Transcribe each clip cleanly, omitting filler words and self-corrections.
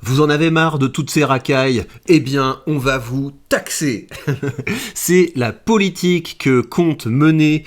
Vous en avez marre de toutes ces racailles? Eh bien, on va vous taxer. C'est la politique que compte mener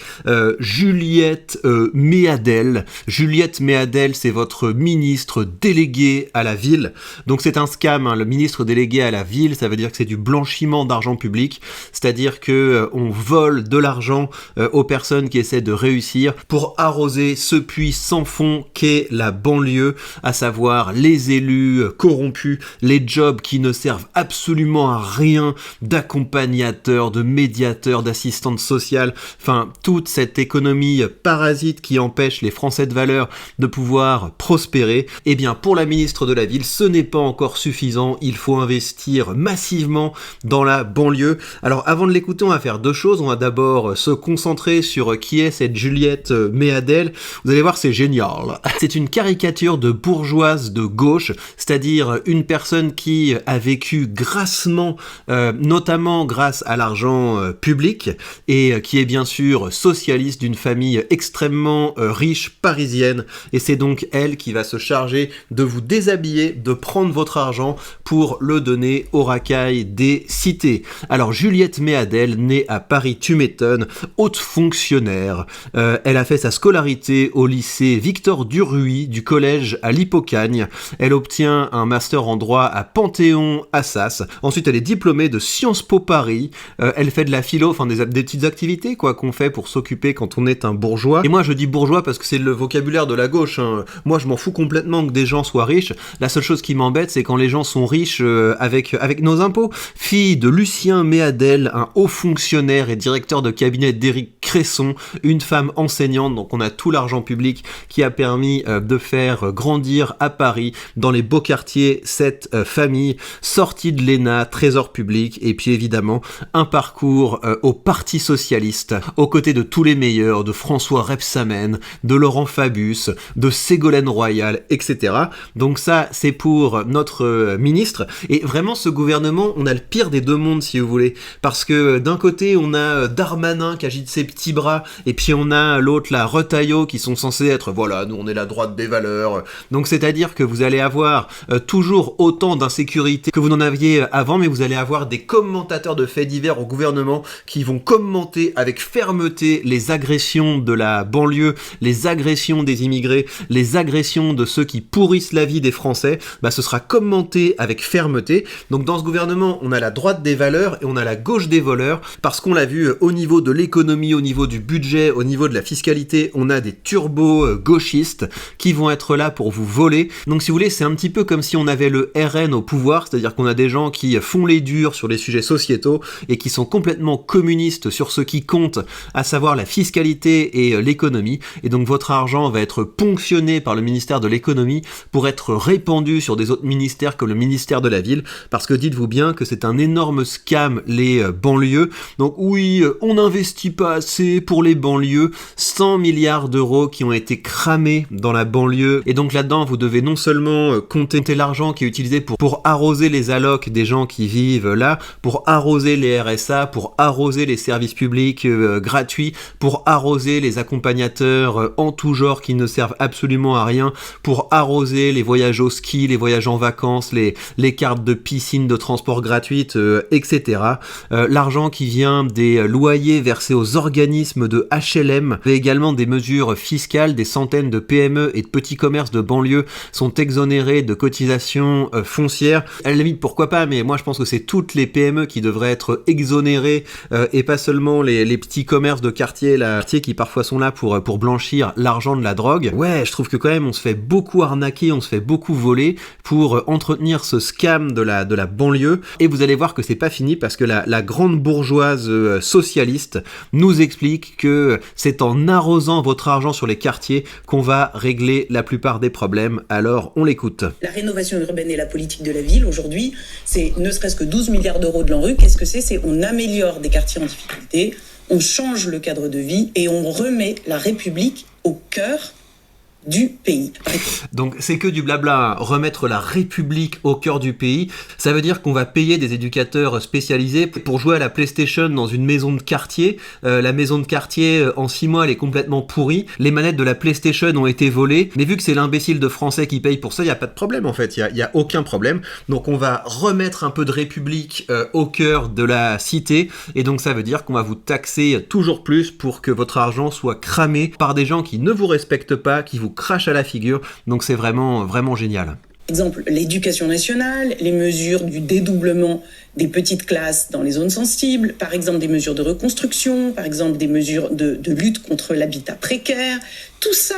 Juliette Méadel. Juliette Méadel, c'est votre ministre délégué à la ville. Donc c'est un scam, hein. Le ministre délégué à la ville, ça veut dire que c'est du blanchiment d'argent public, c'est-à-dire que on vole de l'argent aux personnes qui essaient de réussir pour arroser ce puits sans fond qu'est la banlieue, à savoir les élus corrompus, les jobs qui ne servent absolument à rien, d'accompagnateurs, de médiateurs, d'assistantes sociales, enfin toute cette économie parasite qui empêche les Français de valeur de pouvoir prospérer. Eh bien pour la ministre de la ville, ce n'est pas encore suffisant, il faut investir massivement dans la banlieue. Alors avant de l'écouter, on va faire deux choses. On va d'abord se concentrer sur qui est cette Juliette Méadel. Vous allez voir, c'est génial. C'est une caricature de bourgeoise de gauche, c'est-à-dire une personne qui a vécu grassement, notamment grâce à l'argent public, et qui est bien sûr socialiste d'une famille extrêmement riche parisienne. Et c'est donc elle qui va se charger de vous déshabiller, de prendre votre argent pour le donner aux racailles des cités. Alors Juliette Méadel, née à Paris, tu m'étonnes, haute fonctionnaire. Elle a fait sa scolarité au lycée Victor Duruy du collège à l'Hippocagne. Elle obtient un master en droit à Panthéon-Assas. Ensuite, elle est diplômée de Sciences Po Paris. Elle fait de la philo, enfin des petites activités quoi qu'on fait pour s'occuper quand on est un bourgeois. Et moi, je dis bourgeois parce que c'est le vocabulaire de la gauche, hein. Moi, je m'en fous complètement que des gens soient riches. La seule chose qui m'embête, c'est quand les gens sont riches avec nos impôts. Fille de Lucien Méadel, un haut fonctionnaire et directeur de cabinet d'Éric Cresson, une femme enseignante, donc on a tout l'argent public qui a permis de faire grandir à Paris, dans les beaux quartiers, cette famille, sortie de l'ENA, trésor public, et puis évidemment un parcours au Parti Socialiste, aux côtés de tous les meilleurs, de François Rebsamen, de Laurent Fabius, de Ségolène Royal, etc. Donc ça, c'est pour notre ministre, et vraiment ce gouvernement, on a le pire des deux mondes si vous voulez, parce que d'un côté on a Darmanin qui agite ses petits bras, et puis on a l'autre là, Retailleau, qui sont censés être, voilà, nous on est la droite des valeurs, donc c'est-à-dire que vous allez avoir toujours autant d'insécurité que vous n'en aviez avant, mais vous allez avoir des commentateurs de faits divers au gouvernement qui vont commenter avec fermeté les agressions de la banlieue, les agressions des immigrés, les agressions de ceux qui pourrissent la vie des Français. Ce sera commenté avec fermeté. Donc dans ce gouvernement, on a la droite des valeurs et on a la gauche des voleurs, parce qu'on l'a vu au niveau de l'économie, au niveau du budget, au niveau de la fiscalité, on a des turbo-gauchistes qui vont être là pour vous voler. Donc si vous voulez, c'est un petit peu comme si on avait le RN au pouvoir, c'est-à-dire qu'on a des gens qui font les durs sur les sujets sociétaux et qui sont complètement communistes sur ce qui compte, à savoir la fiscalité et l'économie. Et donc votre argent va être ponctionné par le ministère de l'économie pour être répandu sur des autres ministères comme le ministère de la ville, parce que dites-vous bien que c'est un énorme scam, les banlieues. Donc oui, on n'investit pas assez pour les banlieues, 100 milliards d'euros qui ont été cramés dans la banlieue, et donc là-dedans vous devez non seulement compter l'argent qui est utilisé pour arroser les allocs des gens qui vivent là, pour arroser les RSA, pour arroser les services publics gratuits, pour arroser les accompagnateurs en tout genre qui ne servent absolument à rien, pour arroser les voyages au ski, les voyages en vacances, les cartes de piscine, de transport gratuites, etc. L'argent qui vient des loyers versés aux organismes de HLM, mais également des mesures fiscales, des centaines de PME et de petits commerces de banlieue sont exonérés de cotisations foncières. À la limite, pourquoi pas, mais moi je pense que c'est toutes les PME qui devraient être exonérées et pas seulement les petits commerces de quartier, qui parfois sont là pour blanchir l'argent de la drogue. Ouais, je trouve que quand même on se fait beaucoup arnaquer, on se fait beaucoup voler pour entretenir ce scam de la banlieue. Et vous allez voir que c'est pas fini, parce que la grande bourgeoise socialiste nous explique que c'est en arrosant votre argent sur les quartiers qu'on va régler la plupart des problèmes. Alors on l'écoute. La rénovation urbaine et la politique de la ville aujourd'hui, c'est ne serait-ce que 12 milliards d'euros de l'ANRU. Qu'est-ce que c'est on améliore des quartiers en difficulté, on change le cadre de vie et on remet la République au cœur du pays. Donc c'est que du blabla, hein. Remettre la République au cœur du pays, ça veut dire qu'on va payer des éducateurs spécialisés pour jouer à la PlayStation dans une maison de quartier. La maison de quartier, en 6 mois, elle est complètement pourrie. Les manettes de la PlayStation ont été volées, mais vu que c'est l'imbécile de Français qui paye pour ça, il n'y a pas de problème en fait, il y a aucun problème. Donc on va remettre un peu de République au cœur de la cité, et donc ça veut dire qu'on va vous taxer toujours plus pour que votre argent soit cramé par des gens qui ne vous respectent pas, qui vous crachent à la figure. Donc c'est vraiment, vraiment génial. Exemple, l'éducation nationale, les mesures du dédoublement des petites classes dans les zones sensibles, par exemple des mesures de reconstruction, par exemple des mesures de lutte contre l'habitat précaire, tout ça.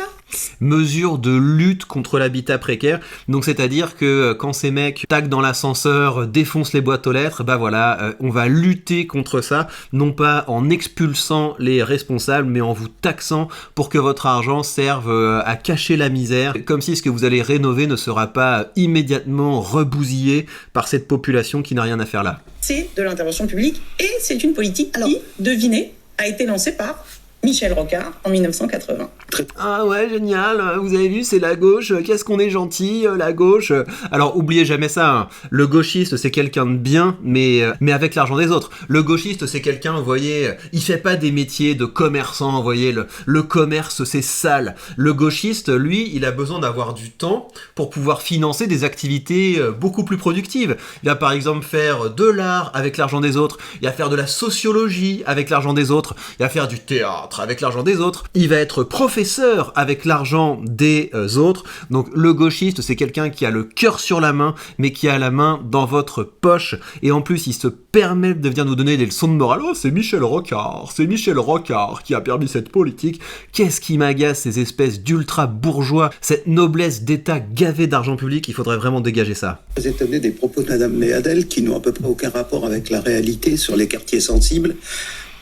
Mesures de lutte contre l'habitat précaire, donc c'est-à-dire que quand ces mecs taguent dans l'ascenseur, défoncent les boîtes aux lettres, bah voilà, on va lutter contre ça, non pas en expulsant les responsables, mais en vous taxant pour que votre argent serve à cacher la misère, comme si ce que vous allez rénover ne sera pas immédiatement rebousillé par cette population qui n'a rien à faire là. C'est de l'intervention publique et c'est une politique qui, devinez, a été lancée par Michel Rocard en 1980. Ah ouais, génial, vous avez vu, c'est la gauche, qu'est-ce qu'on est gentil, la gauche. Alors, oubliez jamais ça, hein. Le gauchiste, c'est quelqu'un de bien, mais avec l'argent des autres. Le gauchiste, c'est quelqu'un, vous voyez, il fait pas des métiers de commerçant, vous voyez, le commerce, c'est sale. Le gauchiste, lui, il a besoin d'avoir du temps pour pouvoir financer des activités beaucoup plus productives. Il va par exemple faire de l'art avec l'argent des autres, il va faire de la sociologie avec l'argent des autres, il va faire du théâtre avec l'argent des autres, il va être professeur avec l'argent des autres. Donc le gauchiste, c'est quelqu'un qui a le cœur sur la main, mais qui a la main dans votre poche, et en plus il se permet de venir nous donner des leçons de morale. Oh, c'est Michel Rocard qui a permis cette politique. Qu'est-ce qui m'agace, ces espèces d'ultra bourgeois, cette noblesse d'État gavée d'argent public, il faudrait vraiment dégager ça. Je suis étonné des propos de Madame Méadel qui n'ont à peu près aucun rapport avec la réalité sur les quartiers sensibles.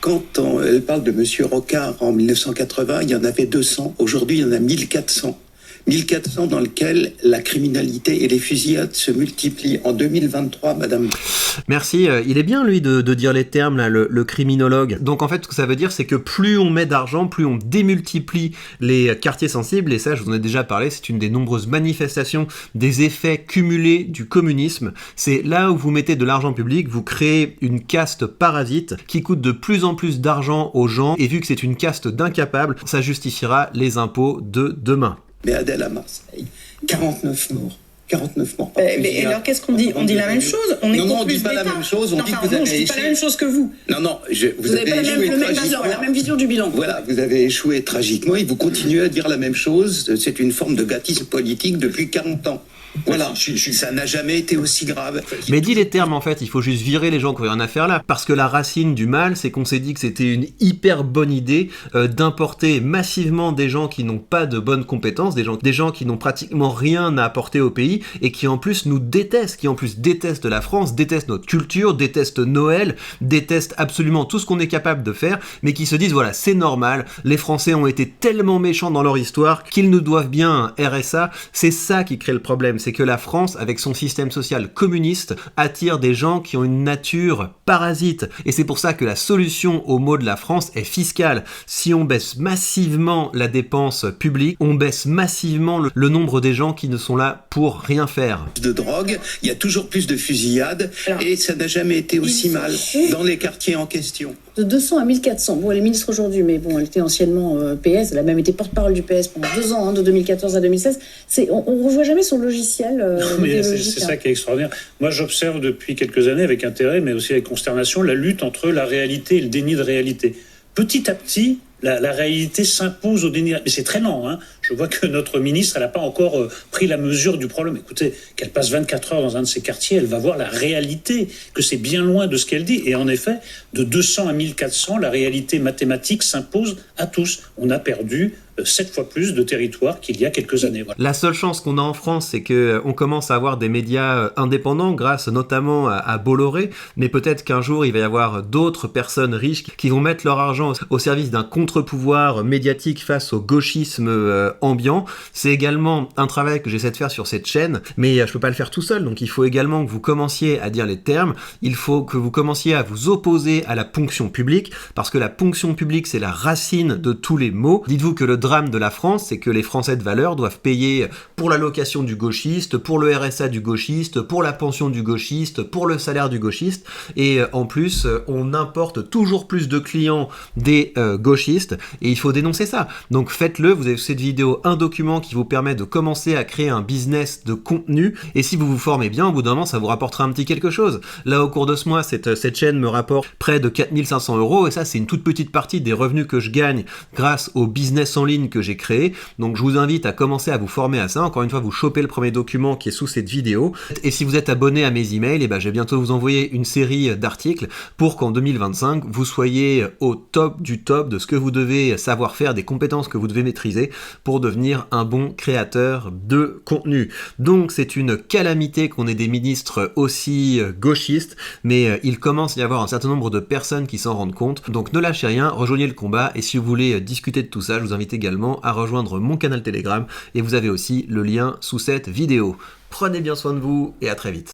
Quand elle parle de Monsieur Rocard en 1980, il y en avait 200. Aujourd'hui, il y en a 1400. 1400 dans lequel la criminalité et les fusillades se multiplient. En 2023, Madame... Merci, il est bien lui de dire les termes, là, le criminologue. Donc en fait, ce que ça veut dire, c'est que plus on met d'argent, plus on démultiplie les quartiers sensibles, et ça, je vous en ai déjà parlé, c'est une des nombreuses manifestations des effets cumulés du communisme. C'est là où vous mettez de l'argent public, vous créez une caste parasite qui coûte de plus en plus d'argent aux gens, et vu que c'est une caste d'incapables, ça justifiera les impôts de demain. Mais Adèle à Marseille, 49 morts. 49 morts. Mais alors qu'est-ce qu'on dit ? On dit la même chose. On est non, pour on plus dit pas d'État. la même chose. On dit que vous avez je dis pas la même chose que vous. Non, vous avez pas échoué tragiquement. la même vision du bilan. Voilà, vous avez échoué tragiquement et vous continuez à dire la même chose. C'est une forme de gâtisme politique depuis 40 ans. Voilà, ça n'a jamais été aussi grave. Mais dis les termes en fait, il faut juste virer les gens qui ont rien à faire là. Parce que la racine du mal, c'est qu'on s'est dit que c'était une hyper bonne idée d'importer massivement des gens qui n'ont pas de bonnes compétences, des gens qui n'ont pratiquement rien à apporter au pays et qui en plus nous détestent, qui en plus détestent la France, détestent notre culture, détestent Noël, détestent absolument tout ce qu'on est capable de faire, mais qui se disent voilà, c'est normal, les Français ont été tellement méchants dans leur histoire qu'ils nous doivent bien un RSA. C'est ça qui crée le problème. C'est que la France, avec son système social communiste, attire des gens qui ont une nature parasite. Et c'est pour ça que la solution au maux de la France est fiscale. Si on baisse massivement la dépense publique, on baisse massivement le nombre des gens qui ne sont là pour rien faire. De drogue, il y a toujours plus de fusillades, et ça n'a jamais été aussi mal dans les quartiers en question. De 200 à 1400. Bon, elle est ministre aujourd'hui, mais bon, elle était anciennement PS. Elle a même été porte-parole du PS pendant 2 ans, de 2014 à 2016. On ne revoit jamais son logiciel. Mais c'est ça qui est extraordinaire. Moi, j'observe depuis quelques années avec intérêt, mais aussi avec consternation, la lutte entre la réalité et le déni de réalité. Petit à petit, la réalité s'impose au déni. Mais c'est très lent, hein. Je vois que notre ministre, elle n'a pas encore pris la mesure du problème. Écoutez, qu'elle passe 24 heures dans un de ces quartiers, elle va voir la réalité, que c'est bien loin de ce qu'elle dit. Et en effet, de 200 à 1400, la réalité mathématique s'impose à tous. On a perdu 7 fois plus de territoire qu'il y a quelques années. Voilà. La seule chance qu'on a en France, c'est qu'on commence à avoir des médias indépendants, grâce notamment à Bolloré, mais peut-être qu'un jour, il va y avoir d'autres personnes riches qui vont mettre leur argent au service d'un contre-pouvoir médiatique face au gauchisme ambiant. C'est également un travail que j'essaie de faire sur cette chaîne, mais je peux pas le faire tout seul, donc il faut également que vous commenciez à dire les termes, il faut que vous commenciez à vous opposer à la ponction publique, parce que la ponction publique, c'est la racine de tous les maux. Dites-vous que le drame de la France, c'est que les Français de valeur doivent payer pour l'allocation du gauchiste, pour le RSA du gauchiste, pour la pension du gauchiste, pour le salaire du gauchiste, et en plus, on importe toujours plus de clients des gauchistes, et il faut dénoncer ça. Donc faites-le, vous avez cette vidéo, un document qui vous permet de commencer à créer un business de contenu, et si vous vous formez bien, au bout d'un moment, ça vous rapportera un petit quelque chose. Là, au cours de ce mois, cette chaîne me rapporte près de 4500 €, et ça, c'est une toute petite partie des revenus que je gagne grâce au business en ligne que j'ai créé. Donc je vous invite à commencer à vous former à ça. Encore une fois, vous chopez le premier document qui est sous cette vidéo, et si vous êtes abonné à mes emails, et ben, je vais bientôt vous envoyer une série d'articles pour qu'en 2025, vous soyez au top du top de ce que vous devez savoir faire, des compétences que vous devez maîtriser pour devenir un bon créateur de contenu. Donc c'est une calamité qu'on ait des ministres aussi gauchistes, mais il commence à y avoir un certain nombre de personnes qui s'en rendent compte. Donc ne lâchez rien, rejoignez le combat, et si vous voulez discuter de tout ça, je vous invite également à rejoindre mon canal Telegram, et vous avez aussi le lien sous cette vidéo. Prenez bien soin de vous, et à très vite.